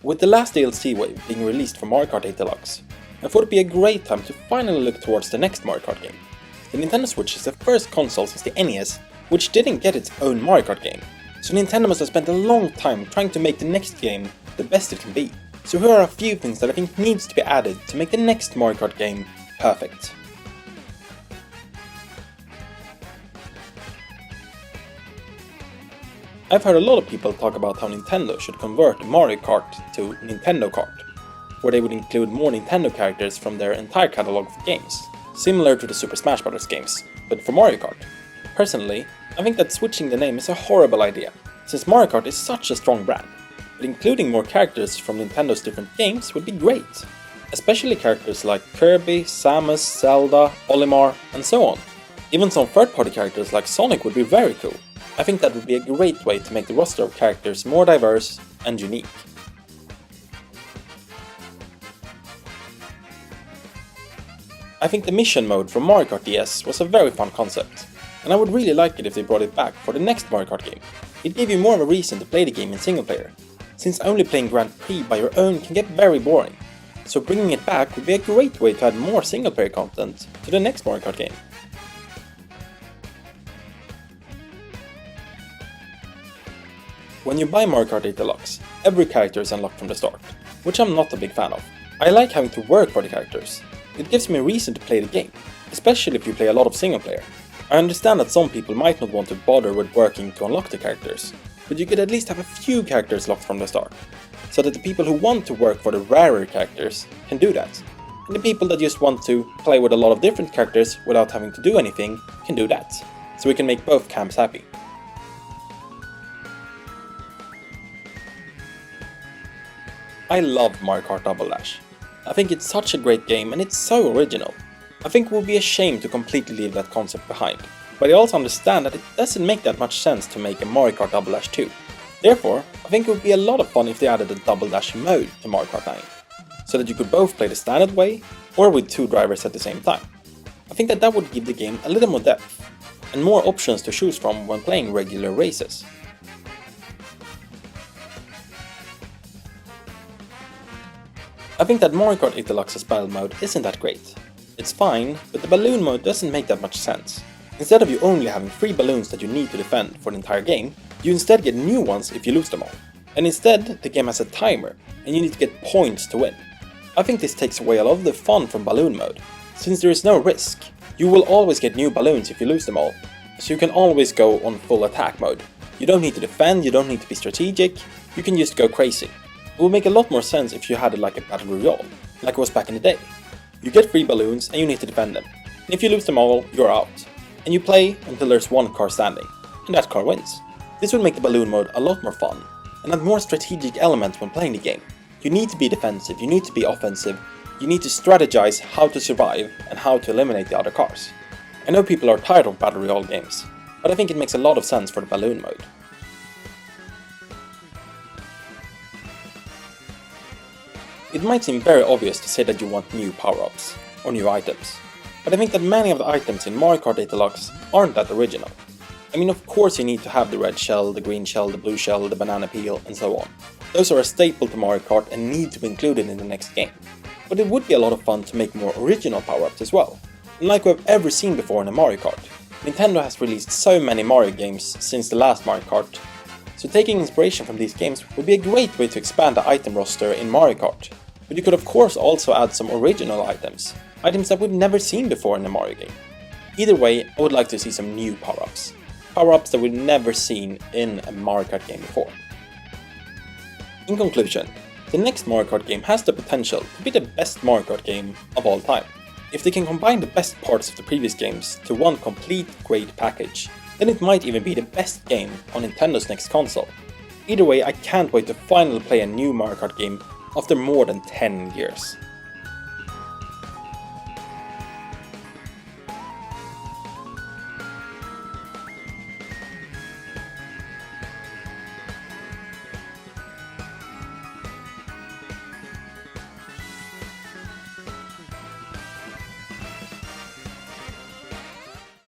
With the last DLC wave being released for Mario Kart 8 Deluxe, I thought it'd be a great time to finally look towards the next Mario Kart game. The Nintendo Switch is the first console since the NES which didn't get its own Mario Kart game, so Nintendo must have spent a long time trying to make the next game the best it can be. So here are a few things that I think needs to be added to make the next Mario Kart game perfect. I've heard a lot of people talk about how Nintendo should convert Mario Kart to Nintendo Kart, where they would include more Nintendo characters from their entire catalog of games, similar to the Super Smash Bros. Games, but for Mario Kart. Personally, I think that switching the name is a horrible idea, since Mario Kart is such a strong brand, but including more characters from Nintendo's different games would be great, especially characters like Kirby, Samus, Zelda, Olimar, and so on. Even some third-party characters like Sonic would be very cool. I think that would be a great way to make the roster of characters more diverse and unique. I think the mission mode from Mario Kart DS was a very fun concept, and I would really like it if they brought it back for the next Mario Kart game. It gave you more of a reason to play the game in single player, since only playing Grand Prix by your own can get very boring, so bringing it back would be a great way to add more single player content to the next Mario Kart game. When you buy Mario Kart 8 Deluxe, every character is unlocked from the start, which I'm not a big fan of. I like having to work for the characters. It gives me a reason to play the game, especially if you play a lot of single player. I understand that some people might not want to bother with working to unlock the characters, but you could at least have a few characters locked from the start, so that the people who want to work for the rarer characters can do that, and the people that just want to play with a lot of different characters without having to do anything can do that, so we can make both camps happy. I love Mario Kart Double Dash. I think it's such a great game and it's so original. I think it would be a shame to completely leave that concept behind, but I also understand that it doesn't make that much sense to make a Mario Kart Double Dash 2. Therefore, I think it would be a lot of fun if they added a Double Dash mode to Mario Kart 9, so that you could both play the standard way or with two drivers at the same time. I think that would give the game a little more depth, and more options to choose from when playing regular races. I think that Mario Kart 8 Deluxe's battle mode isn't that great. It's fine, but the balloon mode doesn't make that much sense. Instead of you only having 3 balloons that you need to defend for the entire game, you instead get new ones if you lose them all. And instead, the game has a timer, and you need to get points to win. I think this takes away a lot of the fun from balloon mode, since there is no risk. You will always get new balloons if you lose them all, so you can always go on full attack mode. You don't need to defend, you don't need to be strategic, you can just go crazy. It would make a lot more sense if you had it like a battle royale, like it was back in the day. You get 3 balloons and you need to defend them, and if you lose them all, you're out. And you play until there's one car standing, and that car wins. This would make the balloon mode a lot more fun, and add more strategic elements when playing the game. You need to be defensive, you need to be offensive, you need to strategize how to survive and how to eliminate the other cars. I know people are tired of battle royale games, but I think it makes a lot of sense for the balloon mode. It might seem very obvious to say that you want new power-ups, or new items, but I think that many of the items in Mario Kart 8 Deluxe aren't that original. I mean, of course you need to have the red shell, the green shell, the blue shell, the banana peel, and so on. Those are a staple to Mario Kart and need to be included in the next game. But it would be a lot of fun to make more original power-ups as well, unlike we've ever seen before in a Mario Kart. Nintendo has released so many Mario games since the last Mario Kart, so taking inspiration from these games would be a great way to expand the item roster in Mario Kart. But you could of course also add some original items that we've never seen before in a Mario game. Either way, I would like to see some new power-ups. Power-ups that we've never seen in a Mario Kart game before. In conclusion, the next Mario Kart game has the potential to be the best Mario Kart game of all time. If they can combine the best parts of the previous games to one complete great package, then it might even be the best game on Nintendo's next console. Either way, I can't wait to finally play a new Mario Kart game after more than 10 years.